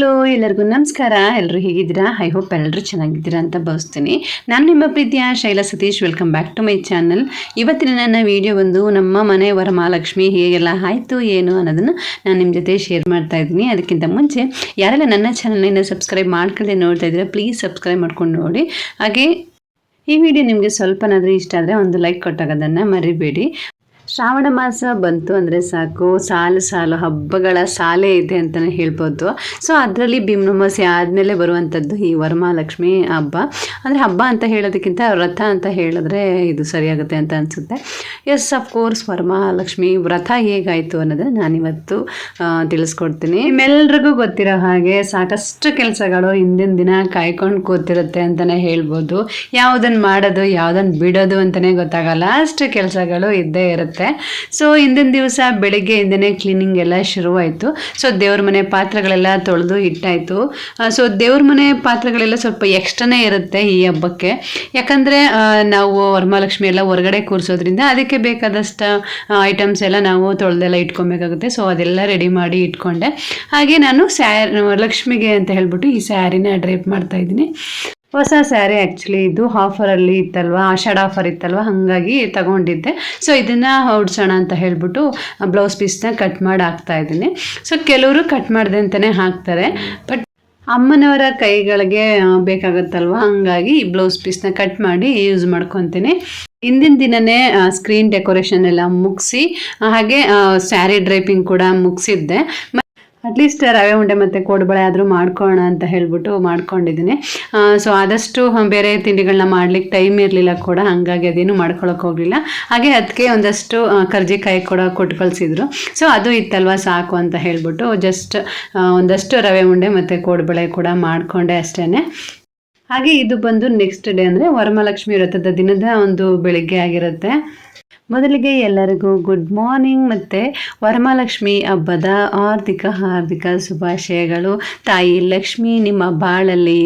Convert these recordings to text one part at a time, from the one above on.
Hello ಎಲ್ಲರಿಗೂ ನಮಸ್ಕಾರ. ಎಲ್ಲರೂ ಹೇಗಿದ್ದೀರಾ? ಐ ಹೋಪ್ ಎಲ್ಲರೂ ಚೆನ್ನಾಗಿದ್ದೀರಾ ಅಂತ ಭಾವಿಸ್ತೀನಿ. ನಾನು ನಿಮ್ಮ ಪ್ರೀತಿಯ Shaila Satish. Welcome back to my channel. ಇವತ್ತಿನ ನನ್ನ ವಿಡಿಯೋ ಬಂದು ನಮ್ಮ ಮನೆ ವರಮಹಾಲಕ್ಷ್ಮಿ ಹೇಗೆಲ್ಲ ಆಯಿತು ಏನು ಅನ್ನೋದನ್ನು ನಾನು ನಿಮ್ಮ ಜೊತೆ ಶೇರ್ ಮಾಡ್ತಾ ಇದ್ದೀನಿ. ಅದಕ್ಕಿಂತ ಮುಂಚೆ ಯಾರೆಲ್ಲ ನನ್ನ ಚಾನಲ್ನ ಸಬ್ಸ್ಕ್ರೈಬ್ ಮಾಡ್ಕೊಳ್ಳದೆ ನೋಡ್ತಾ ಇದ್ದೀರಾ ಪ್ಲೀಸ್ ಸಬ್ಸ್ಕ್ರೈಬ್ ಮಾಡ್ಕೊಂಡು ನೋಡಿ. ಹಾಗೆ ಈ ವಿಡಿಯೋ ನಿಮಗೆ ಸ್ವಲ್ಪನಾದರೂ ಇಷ್ಟ ಆದರೆ ಒಂದು ಲೈಕ್ ಕೊಟ್ಟಾಗೋದನ್ನು ಮರಿಬೇಡಿ. ಶ್ರಾವಣ ಮಾಸ ಬಂತು ಅಂದರೆ ಸಾಕು, ಸಾಲು ಸಾಲು ಹಬ್ಬಗಳ ಸಾಲೇ ಇದೆ ಅಂತಲೇ ಹೇಳ್ಬೋದು. ಸೊ ಅದರಲ್ಲಿ ಭೀಮನಮಸ್ಯೆ ಆದಮೇಲೆ ಬರುವಂಥದ್ದು ಈ ವರಮಹಾಲಕ್ಷ್ಮಿ ಹಬ್ಬ. ಅಂದರೆ ಹಬ್ಬ ಅಂತ ಹೇಳೋದಕ್ಕಿಂತ ವ್ರತ ಅಂತ ಹೇಳಿದ್ರೆ ಇದು ಸರಿಯಾಗುತ್ತೆ ಅಂತ ಅನಿಸುತ್ತೆ. ಎಸ್, ಅಫ್ಕೋರ್ಸ್ ವರಮಹಾಲಕ್ಷ್ಮಿ ವ್ರತ ಹೇಗಾಯಿತು ಅನ್ನೋದನ್ನು ನಾನಿವತ್ತು ತಿಳಿಸ್ಕೊಡ್ತೀನಿ. ನಿಮ್ಮೆಲ್ರಿಗೂ ಗೊತ್ತಿರೋ ಹಾಗೆ ಸಾಕಷ್ಟು ಕೆಲಸಗಳು ಹಿಂದಿನ ದಿನ ಕಾಯ್ಕೊಂಡು ಕೂತಿರುತ್ತೆ ಅಂತಲೇ ಹೇಳ್ಬೋದು. ಯಾವುದನ್ನು ಮಾಡೋದು ಯಾವುದನ್ನು ಬಿಡೋದು ಅಂತಲೇ ಗೊತ್ತಾಗಲ್ಲ, ಅಷ್ಟು ಕೆಲಸಗಳು ಇದ್ದೇ ಇರುತ್ತೆ. ಸೊ ಹಿಂದಿನ ದಿವಸ ಬೆಳಿಗ್ಗೆಯಿಂದನೇ ಕ್ಲೀನಿಂಗ್ ಎಲ್ಲ ಶುರುವಾಯಿತು. ಸೊ ದೇವ್ರ ಮನೆ ಪಾತ್ರೆಗಳೆಲ್ಲ ತೊಳೆದು ಇಟ್ಟಾಯಿತು. ಸೊ ದೇವ್ರ ಮನೆ ಪಾತ್ರೆಗಳೆಲ್ಲ ಸ್ವಲ್ಪ ಎಕ್ಸ್ಟ್ರಾನೇ ಇರುತ್ತೆ ಈ ಹಬ್ಬಕ್ಕೆ. ಯಾಕಂದರೆ ನಾವು ವರಮಹಾಲಕ್ಷ್ಮಿ ಎಲ್ಲ ಹೊರಗಡೆ ಕೂರಿಸೋದ್ರಿಂದ ಅದಕ್ಕೆ ಬೇಕಾದಷ್ಟು ಐಟಮ್ಸ್ ಎಲ್ಲ ನಾವು ತೊಳೆದೆಲ್ಲ ಇಟ್ಕೊಬೇಕಾಗುತ್ತೆ. ಸೊ ಅದೆಲ್ಲ ರೆಡಿ ಮಾಡಿ ಇಟ್ಕೊಂಡೆ. ಹಾಗೆ ನಾನು ಲಕ್ಷ್ಮಿಗೆ ಅಂತ ಹೇಳ್ಬಿಟ್ಟು ಈ ಸ್ಯಾರಿನ ಡ್ರೇಪ್ ಮಾಡ್ತಾಯಿದ್ದೀನಿ. ಹೊಸ ಸ್ಯಾರಿ ಆ್ಯಕ್ಚುಲಿ ಇದು ಆಫರಲ್ಲಿ ಇತ್ತಲ್ವ, ಆಷಾಢ ಆಫರ್ ಇತ್ತಲ್ವ, ಹಾಗಾಗಿ ತಗೊಂಡಿದ್ದೆ. ಸೊ ಇದನ್ನು ಹೊಡ್ಸೋಣ ಅಂತ ಹೇಳ್ಬಿಟ್ಟು ಬ್ಲೌಸ್ ಪೀಸ್ನ ಕಟ್ ಮಾಡಿ ಹಾಕ್ತಾಯಿದ್ದೀನಿ. ಸೊ ಕೆಲವರು ಕಟ್ ಮಾಡಿದೆ ಅಂತಲೇ ಹಾಕ್ತಾರೆ, ಬಟ್ ಅಮ್ಮನವರ ಕೈಗಳಿಗೆ ಬೇಕಾಗುತ್ತಲ್ವ, ಹಾಗಾಗಿ ಈ ಬ್ಲೌಸ್ ಪೀಸ್ನ ಕಟ್ ಮಾಡಿ ಯೂಸ್ ಮಾಡ್ಕೊತೀನಿ. ಹಿಂದಿನ ದಿನವೇ ಸ್ಕ್ರೀನ್ ಡೆಕೋರೇಷನ್ ಎಲ್ಲ ಮುಗಿಸಿ ಹಾಗೆ ಸ್ಯಾರಿ ಡ್ರೈಪಿಂಗ್ ಕೂಡ ಮುಗಿಸಿದ್ದೆ. ಅಟ್ಲೀಸ್ಟ್ ರವೆ ಉಂಡೆ ಮತ್ತು ಕೋಡುಬಳೆ ಆದರೂ ಮಾಡ್ಕೊಳ್ಳೋಣ ಅಂತ ಹೇಳ್ಬಿಟ್ಟು ಮಾಡ್ಕೊಂಡಿದ್ದೀನಿ. ಸೊ ಆದಷ್ಟು ಬೇರೆ ತಿಂಡಿಗಳನ್ನ ಮಾಡ್ಲಿಕ್ಕೆ ಟೈಮ್ ಇರಲಿಲ್ಲ ಕೂಡ, ಹಾಗಾಗಿ ಅದೇನು ಮಾಡ್ಕೊಳಕ್ಕೆ ಹೋಗಲಿಲ್ಲ. ಹಾಗೆ ಅದಕ್ಕೆ ಒಂದಷ್ಟು ಕರ್ಜಿಕಾಯಿ ಕೂಡ ಕೊಟ್ಟು ಕಳಿಸಿದ್ರು. ಸೊ ಅದು ಇತ್ತಲ್ವ ಸಾಕು ಅಂತ ಹೇಳ್ಬಿಟ್ಟು ಜಸ್ಟ್ ಒಂದಷ್ಟು ರವೆ ಉಂಡೆ ಮತ್ತು ಕೋಡುಬಳೆ ಕೂಡ ಮಾಡಿಕೊಂಡೆ ಅಷ್ಟೇ. ಹಾಗೆ ಇದು ಬಂದು ನೆಕ್ಸ್ಟ್ ಡೇ ಅಂದರೆ ವರಮಹಾಲಕ್ಷ್ಮಿ ವ್ರತದ ದಿನದ ಒಂದು ಬೆಳಿಗ್ಗೆ ಆಗಿರುತ್ತೆ. ಮೊದಲಿಗೆ ಎಲ್ಲರಿಗೂ ಗುಡ್ ಮಾರ್ನಿಂಗ್ ಮತ್ತು ವರಮಹಾಲಕ್ಷ್ಮಿ ಹಬ್ಬದ ಹಾರ್ದಿಕ ಶುಭಾಶಯಗಳು. ತಾಯಿ ಲಕ್ಷ್ಮಿ ನಿಮ್ಮ ಬಾಳಲ್ಲಿ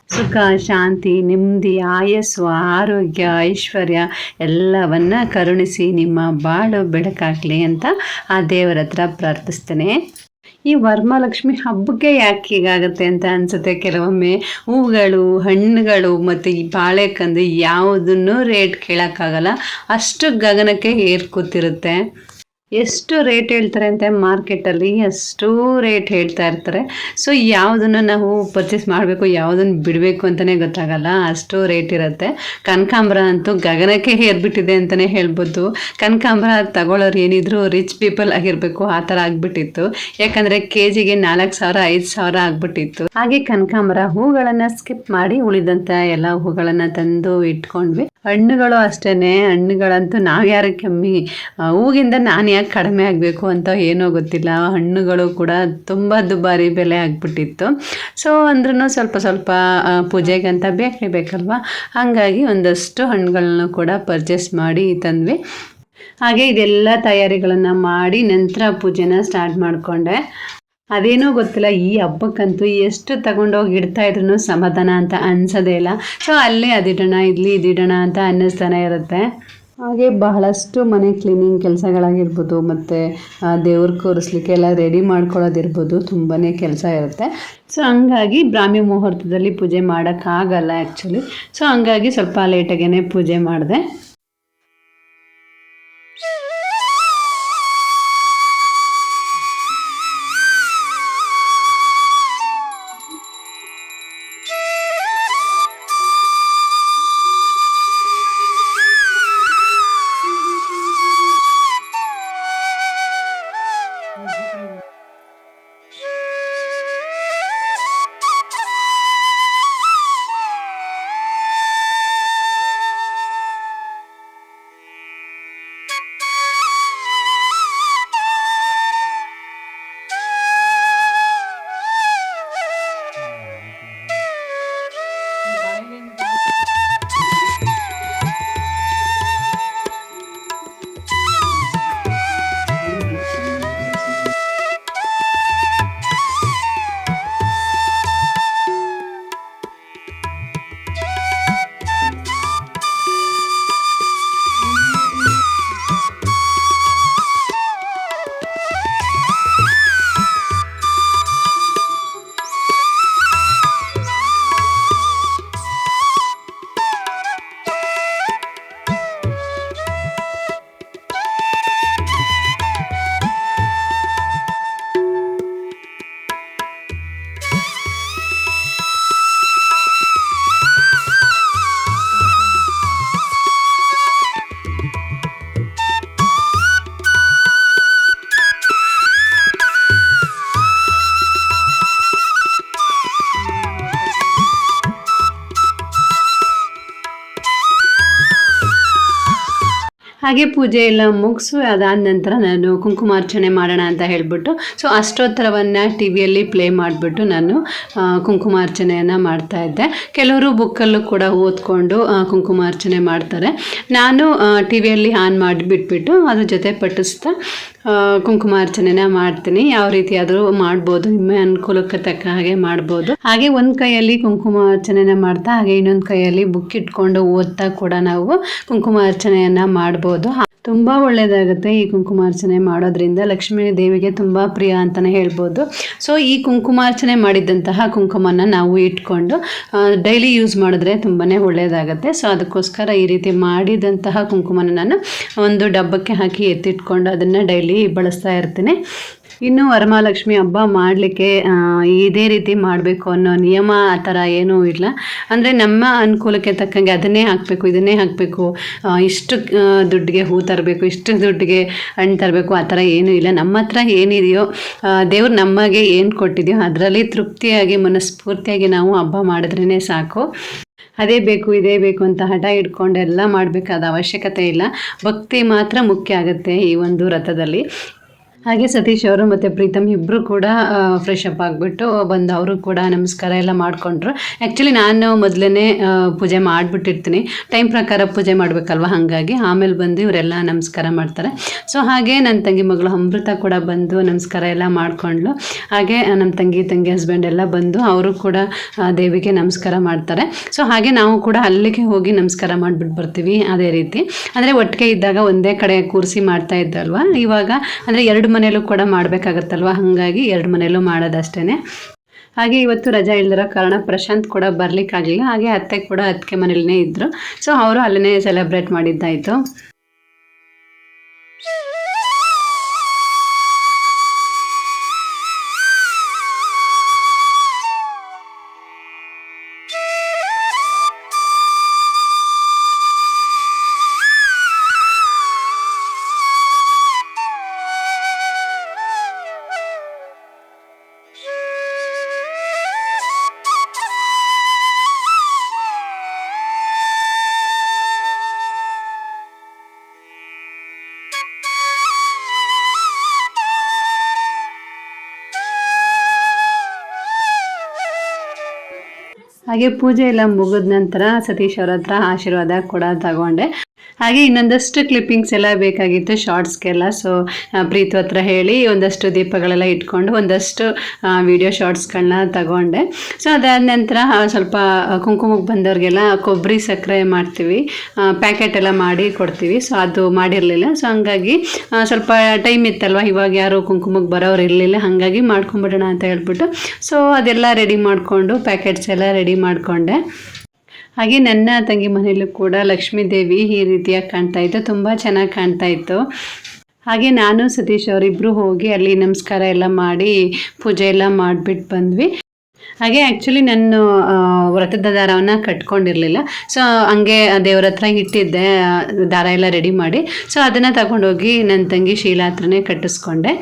ಸುಖ, ಶಾಂತಿ, ನೆಮ್ಮದಿ, ಆಯಸ್ಸು, ಆರೋಗ್ಯ, ಐಶ್ವರ್ಯ ಎಲ್ಲವನ್ನ ಕರುಣಿಸಿ ನಿಮ್ಮ ಬಾಳು ಬೆಳಕಾಗಲಿ ಅಂತ ಆ ದೇವರ ಹತ್ರ ಪ್ರಾರ್ಥಿಸ್ತೇನೆ. ಈ ವರಮಹಾಲಕ್ಷ್ಮಿ ಹಬ್ಬಕ್ಕೆ ಯಾಕೆ ಹೀಗಾಗುತ್ತೆ ಅಂತ ಅನಿಸುತ್ತೆ ಕೆಲವೊಮ್ಮೆ. ಹೂಗಳು, ಹಣ್ಣುಗಳು ಮತ್ತು ಈ ಬಾಳೆಕಂದು ಯಾವುದನ್ನು ರೇಟ್ ಕೇಳೋಕ್ಕಾಗಲ್ಲ, ಅಷ್ಟು ಗಗನಕ್ಕೆ ಏರ್ ಕೂತಿರುತ್ತೆ. ಎಷ್ಟು ರೇಟ್ ಹೇಳ್ತಾರೆ ಅಂತ ಮಾರ್ಕೆಟಲ್ಲಿ ಅಷ್ಟು ರೇಟ್ ಹೇಳ್ತಾ ಇರ್ತಾರೆ. ಸೊ ಯಾವುದನ್ನು ನಾವು ಪರ್ಚೇಸ್ ಮಾಡಬೇಕು ಯಾವುದನ್ನು ಬಿಡಬೇಕು ಅಂತಲೇ ಗೊತ್ತಾಗಲ್ಲ, ಅಷ್ಟು ರೇಟ್ ಇರುತ್ತೆ. ಕನಕಾಂಬರ ಅಂತೂ ಗಗನಕ್ಕೆ ಏರ್ಬಿಟ್ಟಿದೆ ಅಂತಲೇ ಹೇಳ್ಬೋದು. ಕನಕಾಂಬರ ತಗೊಳ್ಳೋರು ಏನಿದ್ರು ರಿಚ್ ಪೀಪಲ್ ಆಗಿರಬೇಕು, ಆ ಥರ ಆಗಿಬಿಟ್ಟಿತ್ತು. ಯಾಕಂದರೆ KGಗೆ 4,000 5,000 ಆಗಿಬಿಟ್ಟಿತ್ತು. ಹಾಗೆ ಕನಕಾಂಬರ ಹೂಗಳನ್ನು ಸ್ಕಿಪ್ ಮಾಡಿ ಉಳಿದಂಥ ಎಲ್ಲ ಹೂಗಳನ್ನು ತಂದು ಇಟ್ಕೊಂಡ್ವಿ. ಹಣ್ಣುಗಳು ಅಷ್ಟೇ, ಹಣ್ಣುಗಳಂತೂ ನಾವು ಯಾರು ಕಮ್ಮಿ, ಹೂಗಿಂದ ನಾನು ಯಾಕೆ ಕಡಿಮೆ ಆಗಬೇಕು ಅಂತ ಏನೋ ಗೊತ್ತಿಲ್ಲ. ಹಣ್ಣುಗಳು ಕೂಡ ತುಂಬ ದುಬಾರಿ ಬೆಲೆ ಆಗಿಬಿಟ್ಟಿತ್ತು. ಸೊ ಅಂದ್ರೂ ಸ್ವಲ್ಪ ಪೂಜೆಗೆ ಅಂತ ಬೇಕಲ್ವ, ಹಾಗಾಗಿ ಒಂದಷ್ಟು ಹಣ್ಣುಗಳನ್ನು ಕೂಡ ಪರ್ಚೇಸ್ ಮಾಡಿ ತಂದ್ವಿ. ಹಾಗೆ ಇದೆಲ್ಲ ತಯಾರಿಗಳನ್ನು ಮಾಡಿ ನಂತರ ಪೂಜೆನ ಸ್ಟಾರ್ಟ್ ಮಾಡಿಕೊಂಡೆ. ಅದೇನೋ ಗೊತ್ತಿಲ್ಲ, ಈ ಹಬ್ಬಕ್ಕಂತೂ ಎಷ್ಟು ತಗೊಂಡೋಗಿ ಇಡ್ತಾ ಇದ್ರೂ ಸಮಾಧಾನ ಅಂತ ಅನ್ಸೋದೇ ಇಲ್ಲ. ಸೊ ಅಲ್ಲೇ ಅದಿಡೋಣ ಇಲ್ಲಿ ಇದಿಡೋಣ ಅಂತ ಅನ್ನಿಸ್ತಾನೆ ಇರುತ್ತೆ. ಹಾಗೆ ಬಹಳಷ್ಟು ಮನೆ ಕ್ಲೀನಿಂಗ್ ಕೆಲಸಗಳಾಗಿರ್ಬೋದು ಮತ್ತು ದೇವ್ರ ಕೂರಿಸ್ಲಿಕ್ಕೆ ಎಲ್ಲ ರೆಡಿ ಮಾಡ್ಕೊಳ್ಳೋದಿರ್ಬೋದು, ತುಂಬಾ ಕೆಲಸ ಇರುತ್ತೆ. ಸೊ ಹಂಗಾಗಿ ಬ್ರಾಹ್ಮಿ ಮುಹೂರ್ತದಲ್ಲಿ ಪೂಜೆ ಮಾಡೋಕ್ಕಾಗಲ್ಲ ಆ್ಯಕ್ಚುಲಿ. ಸೊ ಹಂಗಾಗಿ ಸ್ವಲ್ಪ ಲೇಟಾಗೇ ಪೂಜೆ ಮಾಡಿದೆ. ಹಾಗೆ ಪೂಜೆ ಎಲ್ಲ ಮುಗಿಸು ಅದಾದ ನಂತರ ನಾನು ಕುಂಕುಮಾರ್ಚನೆ ಮಾಡೋಣ ಅಂತ ಹೇಳ್ಬಿಟ್ಟು ಸೊ ಅಷ್ಟೋತ್ತರವನ್ನು ಟಿ ವಿಯಲ್ಲಿ ಪ್ಲೇ ಮಾಡಿಬಿಟ್ಟು ನಾನು ಕುಂಕುಮಾರ್ಚನೆಯನ್ನು ಮಾಡ್ತಾಯಿದ್ದೆ. ಕೆಲವರು ಬುಕ್ಕಲ್ಲೂ ಕೂಡ ಓದ್ಕೊಂಡು ಕುಂಕುಮಾರ್ಚನೆ ಮಾಡ್ತಾರೆ. ನಾನು ಟಿ ವಿಯಲ್ಲಿ ಆನ್ ಮಾಡಿ ಬಿಟ್ಬಿಟ್ಟು ಅದ್ರ ಜೊತೆ ಪಠಿಸ್ತಾ ಕುಂಕುಮಾರ್ಚನೆನ ಮಾಡ್ತೀನಿ. ಯಾವ ರೀತಿ ಆದರೂ ಮಾಡ್ಬೋದು, ನಿಮ್ಮ ಅನುಕೂಲಕ್ಕೆ ತಕ್ಕ ಹಾಗೆ ಮಾಡ್ಬೋದು. ಹಾಗೆ ಒಂದು ಕೈಯಲ್ಲಿ ಕುಂಕುಮಾರ್ಚನೆನ ಮಾಡ್ತಾ ಹಾಗೆ ಇನ್ನೊಂದು ಕೈಯಲ್ಲಿ ಬುಕ್ ಇಟ್ಕೊಂಡು ಓದ್ತಾ ಕೂಡ ನಾವು ಕುಂಕುಮಾರ್ಚನೆಯನ್ನು ಮಾಡ್ಬೋದು. ತುಂಬ ಒಳ್ಳೆಯದಾಗುತ್ತೆ ಈ ಕುಂಕುಮಾರ್ಚನೆ ಮಾಡೋದ್ರಿಂದ. ಲಕ್ಷ್ಮೀ ದೇವಿಗೆ ತುಂಬ ಪ್ರಿಯ ಅಂತಲೇ ಹೇಳ್ಬೋದು. ಸೊ ಈ ಕುಂಕುಮಾರ್ಚನೆ ಮಾಡಿದ್ದಂತಹ ಕುಂಕುಮನ ನಾವು ಇಟ್ಕೊಂಡು ಡೈಲಿ ಯೂಸ್ ಮಾಡಿದ್ರೆ ತುಂಬಾ ಒಳ್ಳೆಯದಾಗುತ್ತೆ. ಸೊ ಅದಕ್ಕೋಸ್ಕರ ಈ ರೀತಿ ಮಾಡಿದಂತಹ ಕುಂಕುಮನ ನಾನು ಒಂದು ಡಬ್ಬಕ್ಕೆ ಹಾಕಿ ಎತ್ತಿಟ್ಕೊಂಡು ಅದನ್ನು ಡೈಲಿ ಬಳಸ್ತಾ ಇರ್ತೀನಿ. ಇನ್ನು ವರಮಹಾಲಕ್ಷ್ಮಿ ಹಬ್ಬ ಮಾಡಲಿಕ್ಕೆ ಇದೇ ರೀತಿ ಮಾಡಬೇಕು ಅನ್ನೋ ನಿಯಮ ಆ ಥರ ಏನೂ ಇಲ್ಲ. ಅಂದರೆ ನಮ್ಮ ಅನುಕೂಲಕ್ಕೆ ತಕ್ಕಂಗೆ ಅದನ್ನೇ ಹಾಕಬೇಕು, ಇದನ್ನೇ ಹಾಕಬೇಕು, ಇಷ್ಟು ದುಡ್ಡಿಗೆ ಹೂ ತರಬೇಕು, ಇಷ್ಟು ದುಡ್ಡಿಗೆ ಹಣ್ಣು ತರಬೇಕು, ಆ ಥರ ಏನೂ ಇಲ್ಲ. ನಮ್ಮ ಹತ್ರ ಏನಿದೆಯೋ ದೇವ್ರು ನಮಗೆ ಏನು ಕೊಟ್ಟಿದೆಯೋ ಅದರಲ್ಲಿ ತೃಪ್ತಿಯಾಗಿ ಮನಸ್ಫೂರ್ತಿಯಾಗಿ ನಾವು ಹಬ್ಬ ಮಾಡಿದ್ರೇ ಸಾಕು. ಅದೇ ಬೇಕು ಇದೇ ಬೇಕು ಅಂತ ಹಠ ಇಟ್ಕೊಂಡೆಲ್ಲ ಮಾಡಬೇಕಾದ ಅವಶ್ಯಕತೆ ಇಲ್ಲ. ಭಕ್ತಿ ಮಾತ್ರ ಮುಖ್ಯ ಆಗುತ್ತೆ ಈ ಒಂದು ರಥದಲ್ಲಿ. ಹಾಗೆ ಸತೀಶ್ ಅವರು ಮತ್ತು ಪ್ರೀತಮ್ ಇಬ್ಬರು ಕೂಡ ಫ್ರೆಶ್ ಅಪ್ ಆಗಿಬಿಟ್ಟು ಬಂದು ಅವರು ಕೂಡ ನಮಸ್ಕಾರ ಎಲ್ಲ ಮಾಡಿಕೊಂಡ್ರು. ಆ್ಯಕ್ಚುಲಿ ನಾನು ಮೊದಲೇ ಪೂಜೆ ಮಾಡಿಬಿಟ್ಟಿರ್ತೀನಿ, ಟೈಮ್ ಪ್ರಕಾರ ಪೂಜೆ ಮಾಡಬೇಕಲ್ವ, ಹಾಗಾಗಿ ಆಮೇಲೆ ಬಂದು ಇವರೆಲ್ಲ ನಮಸ್ಕಾರ ಮಾಡ್ತಾರೆ. ಸೊ ಹಾಗೆ ನನ್ನ ತಂಗಿ ಮಗಳು ಅಮೃತ ಕೂಡ ಬಂದು ನಮಸ್ಕಾರ ಎಲ್ಲ ಮಾಡಿಕೊಂಡ್ಲು. ಹಾಗೆ ನಮ್ಮ ತಂಗಿ ಹಸ್ಬೆಂಡ್ ಎಲ್ಲ ಬಂದು ಅವರು ಕೂಡ ದೇವಿಗೆ ನಮಸ್ಕಾರ ಮಾಡ್ತಾರೆ. ಸೊ ಹಾಗೆ ನಾವು ಕೂಡ ಅಲ್ಲಿಗೆ ಹೋಗಿ ನಮಸ್ಕಾರ ಮಾಡಿಬಿಟ್ಟು ಬರ್ತೀವಿ. ಅದೇ ರೀತಿ ಅಂದರೆ ಒಟ್ಟಿಗೆ ಇದ್ದಾಗ ಒಂದೇ ಕಡೆ ಕೂರಿಸಿ ಮಾಡ್ತಾ ಇದ್ದಲ್ವ, ಇವಾಗ ಅಂದರೆ ಎರಡು ಮನೆಯಲ್ಲೂ ಕೂಡ ಮಾಡಬೇಕಾಗತ್ತಲ್ವ, ಹಾಗಾಗಿ ಎರಡು ಮನೆಯಲ್ಲೂ ಮಾಡೋದಷ್ಟೇ. ಹಾಗೆ ಇವತ್ತು ರಜಾ ಇಲ್ದಿರೋ ಕಾರಣ ಪ್ರಶಾಂತ್ ಕೂಡ ಬರಲಿಕ್ಕಾಗಲಿಲ್ಲ. ಹಾಗೆ ಅತ್ತೆ ಕೂಡ ಅದಕ್ಕೆ ಮನೇಲೇ ಇದ್ದರು. ಸೊ ಅವರು ಅಲ್ಲೇ ಸೆಲೆಬ್ರೇಟ್ ಮಾಡಿದ್ದಾಯಿತು. ಹಾಗೆ ಪೂಜೆ ಎಲ್ಲ ಮುಗಿದ ನಂತರ ಸತೀಶ್ ಅವ್ರ ಹತ್ರ ಆಶೀರ್ವಾದ ಕೂಡ ತಗೊಂಡೆ. ಹಾಗೆ ಇನ್ನೊಂದಷ್ಟು ಕ್ಲಿಪ್ಪಿಂಗ್ಸ್ ಎಲ್ಲ ಬೇಕಾಗಿತ್ತು ಶಾರ್ಟ್ಸ್ಗೆಲ್ಲ. ಸೊ ಪ್ರೀತು ಹತ್ರ ಹೇಳಿ ಒಂದಷ್ಟು ದೀಪಗಳೆಲ್ಲ ಇಟ್ಕೊಂಡು ಒಂದಷ್ಟು ವಿಡಿಯೋ ಶಾರ್ಟ್ಸ್ಗಳನ್ನ ತಗೊಂಡೆ. ಸೊ ಅದಾದ ನಂತರ ಸ್ವಲ್ಪ ಕುಂಕುಮಕ್ಕೆ ಬಂದವ್ರಿಗೆಲ್ಲ ಕೊಬ್ಬರಿ ಸಕ್ಕರೆ ಮಾಡ್ತೀವಿ, ಪ್ಯಾಕೆಟ್ ಎಲ್ಲ ಮಾಡಿ ಕೊಡ್ತೀವಿ. ಸೊ ಅದು ಮಾಡಿರಲಿಲ್ಲ. ಸೊ ಹಂಗಾಗಿ ಸ್ವಲ್ಪ ಟೈಮ್ ಇತ್ತಲ್ವ, ಇವಾಗ ಯಾರು ಕುಂಕುಮಕ್ಕೆ ಬರೋರು ಇರಲಿಲ್ಲ, ಹಾಗಾಗಿ ಮಾಡ್ಕೊಂಬಿಡೋಣ ಅಂತ ಹೇಳ್ಬಿಟ್ಟು ಸೊ ಅದೆಲ್ಲ ರೆಡಿ ಮಾಡಿಕೊಂಡು ಪ್ಯಾಕೆಟ್ಸ್ ಎಲ್ಲ ರೆಡಿ ಮಾಡಿಕೊಂಡೆ. ಹಾಗೆ ನನ್ನ ತಂಗಿ ಮನೆಯಲ್ಲೂ ಕೂಡ ಲಕ್ಷ್ಮೀ ದೇವಿ ಈ ರೀತಿಯಾಗಿ ಕಾಣ್ತಾ ಇತ್ತು, ತುಂಬ ಚೆನ್ನಾಗಿ ಕಾಣ್ತಾ ಇತ್ತು. ಹಾಗೆ ನಾನು ಸತೀಶ್ ಅವರಿಬ್ಬರು ಹೋಗಿ ಅಲ್ಲಿ ನಮಸ್ಕಾರ ಎಲ್ಲ ಮಾಡಿ ಪೂಜೆ ಎಲ್ಲ ಮಾಡಿಬಿಟ್ಟು ಬಂದ್ವಿ. ಹಾಗೆ ಆ್ಯಕ್ಚುಲಿ ನಾನು ವ್ರತದ ದಾರವನ್ನು ಕಟ್ಕೊಂಡಿರಲಿಲ್ಲ. ಸೊ ಹಂಗೆ ದೇವ್ರ ಹತ್ರ ಇಟ್ಟಿದ್ದೆ ದಾರ ಎಲ್ಲ ರೆಡಿ ಮಾಡಿ. ಸೊ ಅದನ್ನು ತಗೊಂಡೋಗಿ ನನ್ನ ತಂಗಿ ಶೀಲಾ ಹತ್ರನೇ ಕಟ್ಟಿಸ್ಕೊಂಡೆ.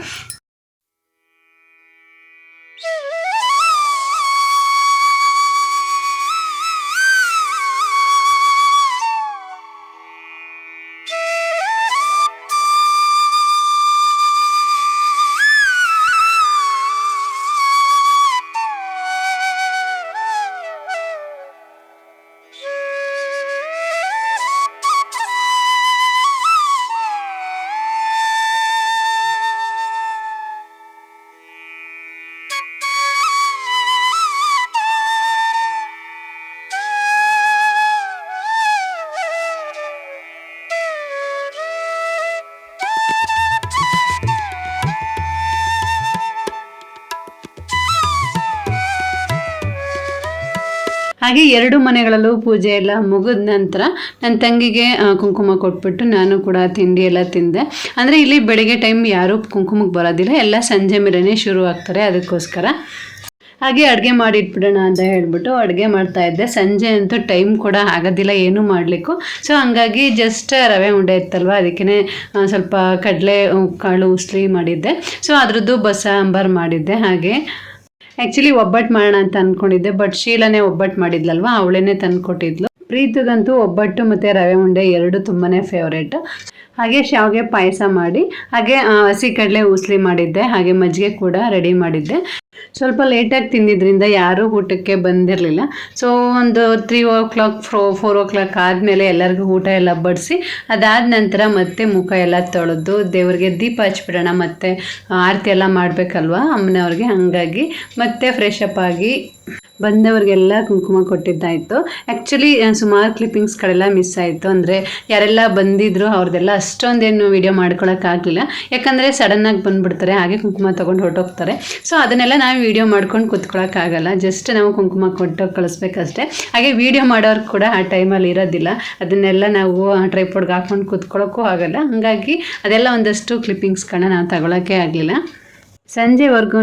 ಹಾಗೆ ಎರಡು ಮನೆಗಳಲ್ಲೂ ಪೂಜೆ ಎಲ್ಲ ಮುಗಿದ ನಂತರ ನನ್ನ ತಂಗಿಗೆ ಕುಂಕುಮ ಕೊಟ್ಬಿಟ್ಟು ನಾನು ಕೂಡ ತಿಂಡಿ ಎಲ್ಲ ತಿಂದೆ. ಅಂದರೆ ಇಲ್ಲಿ ಬೆಳಗ್ಗೆ ಟೈಮ್ ಯಾರೂ ಕುಂಕುಮಕ್ಕೆ ಬರೋದಿಲ್ಲ, ಎಲ್ಲ ಸಂಜೆ ಮೇಲೇ ಶುರು ಆಗ್ತಾರೆ. ಅದಕ್ಕೋಸ್ಕರ ಹಾಗೆ ಅಡುಗೆ ಮಾಡಿಟ್ಬಿಡೋಣ ಅಂತ ಹೇಳ್ಬಿಟ್ಟು ಅಡುಗೆ ಮಾಡ್ತಾಯಿದ್ದೆ. ಸಂಜೆ ಅಂತೂ ಟೈಮ್ ಕೂಡ ಆಗೋದಿಲ್ಲ ಏನೂ ಮಾಡಲಿಕ್ಕೂ. ಸೊ ಹಂಗಾಗಿ ಜಸ್ಟ್ ರವೆ ಉಂಡೆ ಇತ್ತಲ್ವ, ಅದಕ್ಕೇ ಸ್ವಲ್ಪ ಕಡಲೆ ಕಾಳು ಉಸ್ಲಿ ಮಾಡಿದ್ದೆ. ಸೊ ಅದ್ರದ್ದು ಬಸಾಂಬಾರು ಮಾಡಿದ್ದೆ. ಹಾಗೆ ಆ್ಯಕ್ಚುಲಿ ಒಬ್ಬಟ್ಟು ಮಾಡೋಣ ಅಂತ ಅಂದ್ಕೊಂಡಿದ್ದೆ, ಬಟ್ ಶೀಲನೇ ಒಬ್ಬಟ್ಟು ಮಾಡಿದ್ಲಲ್ವ, ಅವಳೇ ತಂದು ಕೊಟ್ಟಿದ್ಲು. ಪ್ರೀತಿಗಂತೂ ಒಬ್ಬಟ್ಟು ಮತ್ತು ರವೆ ಉಂಡೆ ಎರಡು ತುಂಬಾ ಫೇವ್ರೇಟ್. ಹಾಗೆ ಶಾವಿಗೆ ಪಾಯಸ ಮಾಡಿ, ಹಾಗೆ ಹಸಿ ಕಡಲೆ ಉಸ್ಲಿ ಮಾಡಿದ್ದೆ, ಹಾಗೆ ಮಜ್ಜಿಗೆ ಕೂಡ ರೆಡಿ ಮಾಡಿದ್ದೆ. ಸ್ವಲ್ಪ ಲೇಟಾಗಿ ತಿಂದಿದ್ರಿಂದ ಯಾರೂ ಊಟಕ್ಕೆ ಬಂದಿರಲಿಲ್ಲ. ಸೊ ಒಂದು 3 o'clock 4 o'clock ಆದಮೇಲೆ ಎಲ್ಲರಿಗೂ ಊಟ ಎಲ್ಲ ಬಡಿಸಿ, ಅದಾದ ನಂತರ ಮತ್ತೆ ಮುಖ ಎಲ್ಲ ತೊಳೆದು ದೇವರಿಗೆ ದೀಪ ಹಚ್ಬಿಡೋಣ, ಮತ್ತು ಆರತಿ ಎಲ್ಲ ಮಾಡಬೇಕಲ್ವ ಅಮ್ಮನವ್ರಿಗೆ. ಹಾಗಾಗಿ ಮತ್ತೆ ಫ್ರೆಶ್ ಅಪ್ ಆಗಿ ಬಂದವ್ರಿಗೆಲ್ಲ ಕುಂಕುಮ ಕೊಟ್ಟಿದ್ದಾಯಿತು. ಆ್ಯಕ್ಚುಲಿ ಸುಮಾರು ಕ್ಲಿಪ್ಪಿಂಗ್ಸ್ಗಳೆಲ್ಲ ಮಿಸ್ ಆಯಿತು. ಅಂದರೆ ಯಾರೆಲ್ಲ ಬಂದಿದ್ರು ಅವ್ರದ್ದೆಲ್ಲ ಅಷ್ಟೊಂದೇನು ವೀಡಿಯೋ ಮಾಡ್ಕೊಳಕ್ಕಾಗಲಿಲ್ಲ, ಯಾಕಂದರೆ ಸಡನ್ನಾಗಿ ಬಂದುಬಿಡ್ತಾರೆ, ಹಾಗೆ ಕುಂಕುಮ ತೊಗೊಂಡು ಹೊರಟೋಗ್ತಾರೆ. ಸೊ ಅದನ್ನೆಲ್ಲ ನಾವು ವೀಡಿಯೋ ಮಾಡ್ಕೊಂಡು ಕೂತ್ಕೊಳ್ಳೋಕ್ಕಾಗಲ್ಲ, ಜಸ್ಟ್ ನಾವು ಕುಂಕುಮ ಕೊಟ್ಟು ಕಳಿಸ್ಬೇಕಷ್ಟೇ. ಹಾಗೆ ವೀಡಿಯೋ ಮಾಡೋರು ಕೂಡ ಆ ಟೈಮಲ್ಲಿ ಇರೋದಿಲ್ಲ, ಅದನ್ನೆಲ್ಲ ನಾವು ಟ್ರೈಪಾಡ್ಗೆ ಹಾಕ್ಕೊಂಡು ಕೂತ್ಕೊಳ್ಳೋಕ್ಕೂ ಆಗಲ್ಲ. ಹಾಗಾಗಿ ಅದೆಲ್ಲ ಒಂದಷ್ಟು ಕ್ಲಿಪ್ಪಿಂಗ್ಸ್ಗಳನ್ನ ನಾವು ತಗೊಳ್ಳೋಕ್ಕೆ ಆಗಲಿಲ್ಲ. ಸಂಜೆವರೆಗೂ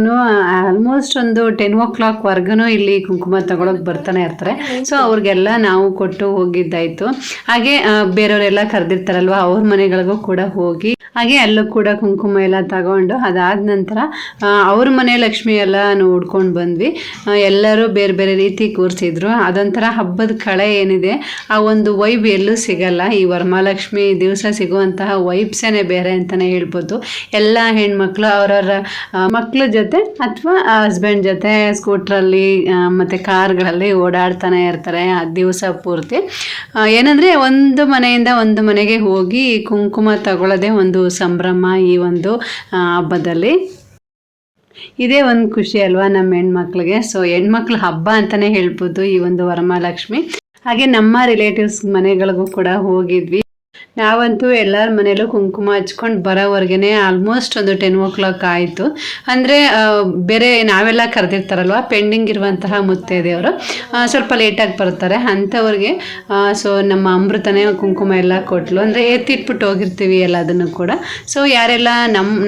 ಆಲ್ಮೋಸ್ಟ್ ಒಂದು 10 o'clockವರೆಗೂ ಇಲ್ಲಿ ಕುಂಕುಮ ತಗೊಳಕ್ಕೆ ಬರ್ತಾನೆ ಇರ್ತಾರೆ. ಸೊ ಅವ್ರಿಗೆಲ್ಲ ನಾವು ಕೊಟ್ಟು ಹೋಗಿದ್ದಾಯಿತು. ಹಾಗೆ ಬೇರೆಯವರೆಲ್ಲ ಕರೆದಿರ್ತಾರಲ್ವ, ಅವ್ರ ಮನೆಗಳಿಗೂ ಕೂಡ ಹೋಗಿ ಹಾಗೆ ಅಲ್ಲೂ ಕೂಡ ಕುಂಕುಮ ಎಲ್ಲ ತಗೊಂಡು, ಅದಾದ ನಂತರ ಅವ್ರ ಮನೆ ಲಕ್ಷ್ಮಿ ಎಲ್ಲ ನೋಡ್ಕೊಂಡು ಬಂದ್ವಿ. ಎಲ್ಲರೂ ಬೇರೆ ಬೇರೆ ರೀತಿ ಕೂರಿಸಿದ್ರು. ಅದೊಂಥರ ಹಬ್ಬದ ಕಳೆ ಏನಿದೆ, ಆ ಒಂದು ವೈಬ್ ಎಲ್ಲೂ ಸಿಗಲ್ಲ. ಈ ವರಮಹಾಲಕ್ಷ್ಮಿ ದಿವಸ ಸಿಗುವಂತಹ ವೈಬ್ಸೇನೆ ಬೇರೆ ಅಂತಲೇ ಹೇಳ್ಬೋದು. ಎಲ್ಲ ಹೆಣ್ಮಕ್ಳು ಅವರವರ ಮಕ್ಕಳ ಜೊತೆ ಅಥವಾ ಹಸ್ಬೆಂಡ್ ಜೊತೆ ಸ್ಕೂಟ್ರಲ್ಲಿ ಮತ್ತು ಕಾರ್ಗಳಲ್ಲಿ ಓಡಾಡ್ತಾನೆ ಇರ್ತಾರೆ ಆ ದಿವಸ ಪೂರ್ತಿ. ಏನಂದರೆ ಒಂದು ಮನೆಯಿಂದ ಒಂದು ಮನೆಗೆ ಹೋಗಿ ಕುಂಕುಮ ತಗೊಳ್ಳೋದೇ ಒಂದು ಸಂಭ್ರಮ ಈ ಒಂದು ಹಬ್ಬದಲ್ಲಿ. ಇದೇ ಒಂದು ಖುಷಿ ಅಲ್ವಾ ನಮ್ಮ ಹೆಣ್ಮಕ್ಳಿಗೆ. ಸೊ ಹೆಣ್ಮಕ್ಳು ಹಬ್ಬ ಅಂತಲೇ ಹೇಳ್ಬೋದು ಈ ಒಂದು ವರಮಹಾಲಕ್ಷ್ಮಿ. ಹಾಗೆ ನಮ್ಮ ರಿಲೇಟಿವ್ಸ್ ಮನೆಗಳಿಗೂ ಕೂಡ ಹೋಗಿದ್ವಿ. ನಾವಂತೂ ಎಲ್ಲರ ಮನೇಲೂ ಕುಂಕುಮ ಹಚ್ಕೊಂಡು ಬರೋವರೆಗೆ ಆಲ್ಮೋಸ್ಟ್ ಒಂದು 10 o'clock ಆಯಿತು. ಅಂದರೆ ಬೇರೆ ನಾವೆಲ್ಲ ಕರೆದಿರ್ತಾರಲ್ವ, ಪೆಂಡಿಂಗ್ ಇರುವಂತಹ ಮುತ್ತೈದೆಯವರು ಸ್ವಲ್ಪ ಲೇಟಾಗಿ ಬರ್ತಾರೆ, ಅಂಥವ್ರಿಗೆ ಸೊ ನಮ್ಮ ಅಮೃತನೇ ಕುಂಕುಮ ಎಲ್ಲ ಕೊಟ್ಟಲು. ಅಂದರೆ ಎತ್ತಿಟ್ಬಿಟ್ಟು ಹೋಗಿರ್ತೀವಿ ಎಲ್ಲದನ್ನು ಕೂಡ. ಸೊ ಯಾರೆಲ್ಲ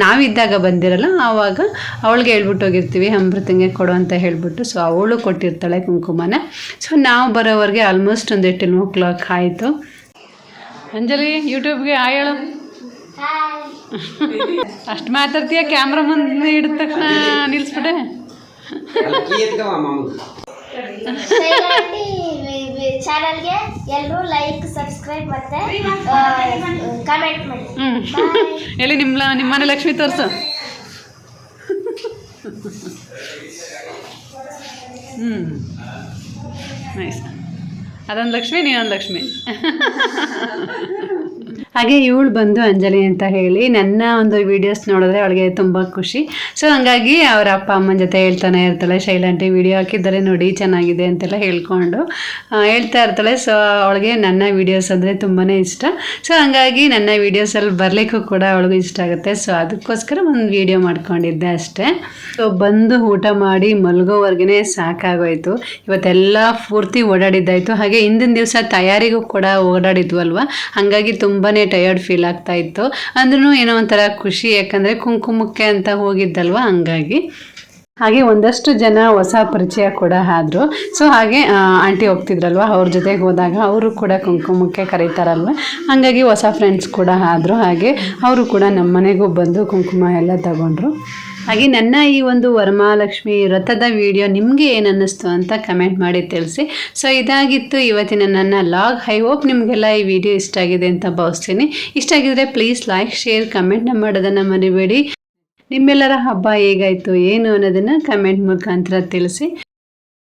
ನಾವಿದ್ದಾಗ ಬಂದಿರಲ್ಲ, ಆವಾಗ ಅವಳಿಗೆ ಹೇಳ್ಬಿಟ್ಟು ಹೋಗಿರ್ತೀವಿ ಅಮೃತಂಗೆ ಕೊಡು ಅಂತ ಹೇಳ್ಬಿಟ್ಟು. ಸೊ ಅವಳು ಕೊಟ್ಟಿರ್ತಾಳೆ ಕುಂಕುಮನ. ಸೊ ನಾವು ಬರೋವರೆಗೆ ಆಲ್ಮೋಸ್ಟ್ ಒಂದು 10 o'clock ಆಯಿತು. ಅಂಜಲಿ ಯೂಟ್ಯೂಬ್ಗೆ ಹೇಳು. ಅಷ್ಟು ಮಾತಾಡ್ತೀಯ, ಕ್ಯಾಮ್ರಾ ಮುಂದೆ ಹಿಡಿದ ತಕ್ಷಣ ನಿಲ್ಲಿಸ್ಬಿಟ್ಟೆ. ಚಾನಲ್ಗೆ ಎಲ್ಲರೂ ಲೈಕ್, ಸಬ್ಸ್ಕ್ರೈಬ್ ಮತ್ತೆ ಕಮೆಂಟ್ ಮಾಡಿ. ಎಲ್ಲಿ ನಿಮ್ಮ ಮನೆ ಲಕ್ಷ್ಮಿ ತೋರಿಸು. ನೈಸ್. ಅದೊಂದು ಲಕ್ಷ್ಮಿ, ನೀನೊಂದು ಲಕ್ಷ್ಮಿ. ಹಾಗೆ ಇವಳು ಬಂದು ಅಂಜಲಿ ಅಂತ ಹೇಳಿ ನನ್ನ ಒಂದು ವೀಡಿಯೋಸ್ ನೋಡಿದ್ರೆ ಅವಳಿಗೆ ತುಂಬ ಖುಷಿ. ಸೊ ಹಂಗಾಗಿ ಅವರ ಅಪ್ಪ ಅಮ್ಮನ ಜೊತೆ ಹೇಳ್ತಾನೆ ಇರ್ತಾಳೆ, ಶೈಲಾಂಟಿ ವಿಡಿಯೋ ಹಾಕಿದ್ದಾರೆ ನೋಡಿ ಚೆನ್ನಾಗಿದೆ ಅಂತೆಲ್ಲ ಹೇಳ್ಕೊಂಡು ಹೇಳ್ತಾ ಇರ್ತಾಳೆ. ಸೊ ಅವಳಿಗೆ ನನ್ನ ವೀಡಿಯೋಸ್ ಅಂದರೆ ತುಂಬಾ ಇಷ್ಟ. ಸೊ ಹಂಗಾಗಿ ನನ್ನ ವೀಡಿಯೋಸಲ್ಲಿ ಬರಲಿಕ್ಕೂ ಕೂಡ ಅವಳಿಗೂ ಇಷ್ಟ ಆಗುತ್ತೆ. ಸೊ ಅದಕ್ಕೋಸ್ಕರ ಒಂದು ವೀಡಿಯೋ ಮಾಡ್ಕೊಂಡಿದ್ದೆ ಅಷ್ಟೇ. ಸೊ ಬಂದು ಊಟ ಮಾಡಿ ಮಲಗೋವರೆಗೆ ಸಾಕಾಗೋಯ್ತು. ಇವತ್ತೆಲ್ಲ ಪೂರ್ತಿ ಓಡಾಡಿದ್ದಾಯಿತು. ಹಾಗೆ ಹಿಂದಿನ ದಿವಸ ತಯಾರಿಗೂ ಕೂಡ ಓಡಾಡಿದ್ವಲ್ವ, ಹಾಗಾಗಿ ತುಂಬಾ ಟಯರ್ಡ್ ಫೀಲ್ ಆಗ್ತಾ ಇತ್ತು. ಅಂದ್ರೂ ಏನೋ ಒಂಥರ ಖುಷಿ, ಯಾಕಂದರೆ ಕುಂಕುಮಕ್ಕೆ ಅಂತ ಹೋಗಿದ್ದಲ್ವ ಹಂಗಾಗಿ. ಹಾಗೆ ಒಂದಷ್ಟು ಜನ ಹೊಸ ಪರಿಚಯ ಕೂಡ ಆದರು. ಸೊ ಹಾಗೆ ಆಂಟಿ ಹೋಗ್ತಿದ್ರಲ್ವ, ಅವ್ರ ಜೊತೆಗೆ ಹೋದಾಗ ಅವರು ಕೂಡ ಕುಂಕುಮಕ್ಕೆ ಕರೀತಾರಲ್ವ, ಹಾಗಾಗಿ ಹೊಸ ಫ್ರೆಂಡ್ಸ್ ಕೂಡ ಆದರು. ಹಾಗೆ ಅವರು ಕೂಡ ನಮ್ಮ ಮನೆಗೂ ಬಂದು ಕುಂಕುಮ ಎಲ್ಲ ತಗೊಂಡ್ರು. ಹಾಗೆ ನನ್ನ ಈ ಒಂದು ವರಮಹಾಲಕ್ಷ್ಮಿ ವ್ರತದ ವಿಡಿಯೋ ನಿಮಗೆ ಏನು ಅನ್ನಿಸ್ತು ಅಂತ ಕಮೆಂಟ್ ಮಾಡಿ ತಿಳಿಸಿ. ಸೊ ಇದಾಗಿತ್ತು ಇವತ್ತಿನ ನನ್ನ ಲಾಗ್. ಐ ಹೋಪ್ ನಿಮಗೆಲ್ಲ ಈ ವಿಡಿಯೋ ಇಷ್ಟ ಆಗಿದೆ ಅಂತ ಭಾವಿಸ್ತೀನಿ. ಇಷ್ಟ ಆಗಿದ್ರೆ ಪ್ಲೀಸ್ ಲೈಕ್, ಶೇರ್, ಕಮೆಂಟ್ನ ಮಾಡೋದನ್ನು ಮರಿಬೇಡಿ. ನಿಮ್ಮೆಲ್ಲರ ಹಬ್ಬ ಹೇಗಾಯಿತು ಏನು ಅನ್ನೋದನ್ನು ಕಮೆಂಟ್ ಮುಖಾಂತರ ತಿಳಿಸಿ.